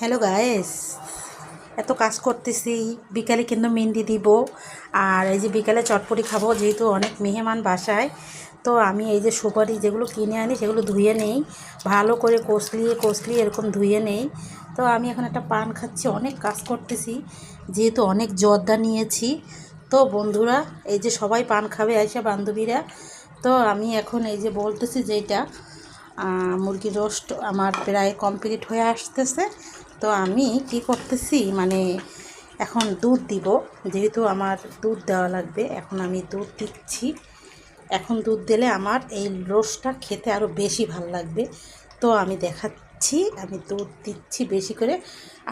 Hello guys, এত কাজ করতেছি, বিকালে কিন্তু মেহেন্দি দিব। আর এই যে বিকালে চটপটি খাবো, যেহেতু অনেক মেহমান বাসায়। তো আমি এই যে সুপারি যেগুলো কিনে আনি সেগুলো ধুয়ে নেই, ভালো করে কষলিয়ে এরকম ধুয়ে নেই। তো আমি এখন একটা পান খাচ্ছি, অনেক কাজ করতেছি, যেহেতু অনেক জর্দা নিয়েছি। তো বন্ধুরা, এই যে সবাই পান খাবে আইসা, বান্ধবীরা। তো আমি এখন এই যে বলতেছি যে এটা মুরগির রোস্ট আমার প্রায় কমপ্লিট হয়ে আসতেছে। তো আমি কি করতেছি, মানে এখন দুধ দিব, যেহেতু আমার দুধ দেওয়া লাগবে। এখন আমি দুধ দিচ্ছি। এখন দুধ দিলে আমার এই রোস্টটা খেতে আরও বেশি ভালো লাগবে। তো আমি দেখাচ্ছি, আমি দুধ দিচ্ছি বেশি করে।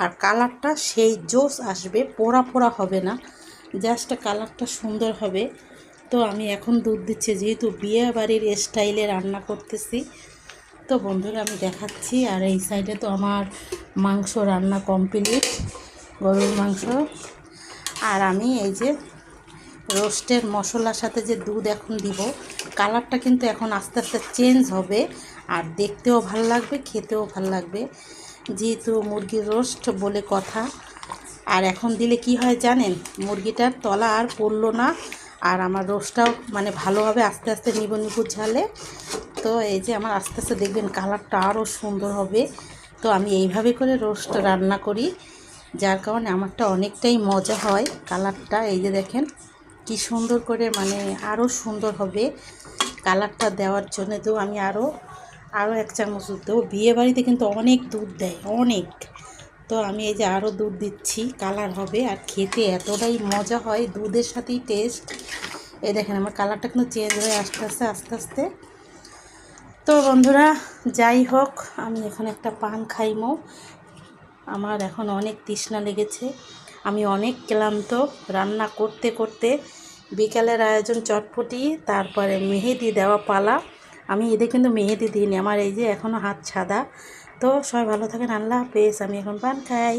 আর কালারটা সেই জোস আসবে, পোড়া পোড়া হবে না, জাস্ট কালারটা সুন্দর হবে। তো আমি এখন দুধ দিচ্ছি, যেহেতু বিয়ে বাড়ির স্টাইলে রান্না করতেছি। তো বন্ধুরা, আমি দেখাচ্ছি। আর এই সাইডে তো আমার মাংস রান্না কমপ্লিট, গরুর মাংস। আর আমি এই যে রোস্টের মশলার সাথে যে দুধ এখন দিব, কালারটা কিন্তু এখন আস্তে আস্তে চেঞ্জ হবে। আর দেখতেও ভালো লাগবে, খেতেও ভালো লাগবে, যেহেতু মুরগির রোস্ট বলে কথা। আর এখন দিলে কি হয় জানেন, মুরগিটার তলা আর পড়লো না। আর আমার রোস্টটাও মানে ভালো হবে, আস্তে আস্তে নিবু ঝালে। তো এই যে আমার আস্তে আস্তে দেখবেন কালারটা আরও সুন্দর হবে। তো আমি এইভাবে করে রোস্ট রান্না করি, যার কারণে আমারটা অনেকটাই মজা হয়। কালারটা এই যে দেখেন কি সুন্দর করে, মানে আরও সুন্দর হবে কালারটা দেওয়ার জন্য। তো আমি আরও এক চামচ দুধ দেবো। বিয়েবাড়িতে কিন্তু অনেক দুধ দেয়, অনেক। তো আমি এই যে আরও দুধ দিচ্ছি, কালার হবে আর খেতে এতটাই মজা হয়, দুধের সাথেই টেস্ট। এই দেখেন আমার কালারটা কিন্তু চেঞ্জ হয়ে আসতে আস্তে। তো বন্ধুরা, যাই হোক, আমি এখন একটা পান খাইমো। আমার এখন অনেক তৃষ্ণা লেগেছে, আমি অনেক ক্লান্ত রান্না করতে করতে। বিকালের আয়োজন চটপটি, তারপরে মেহেদি দেওয়া পালা। আমি এদের কিন্তু মেহেদি দিইনি, আমার এই যে এখনও হাত সাদা। তো সবাই ভালো থাকেন, আল্লাহ হাফেজ। আমি এখন পান খাই।